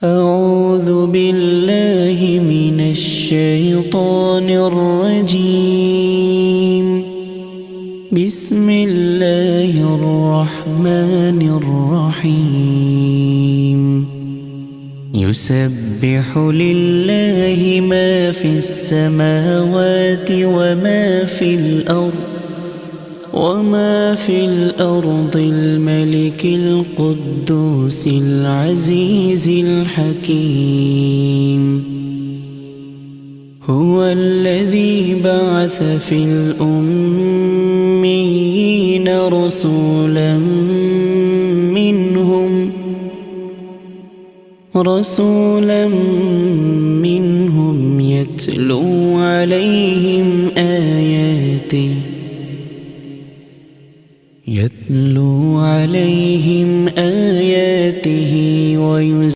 أعوذ بالله من الشيطان الرجيم. بسم الله الرحمن الرحيم. يسبح لله ما في السماوات وما في الأرض الملك القدوس العزيز الحكيم. هو الذي بعث في الأميين رسولا منهم يتلو عليهم آياته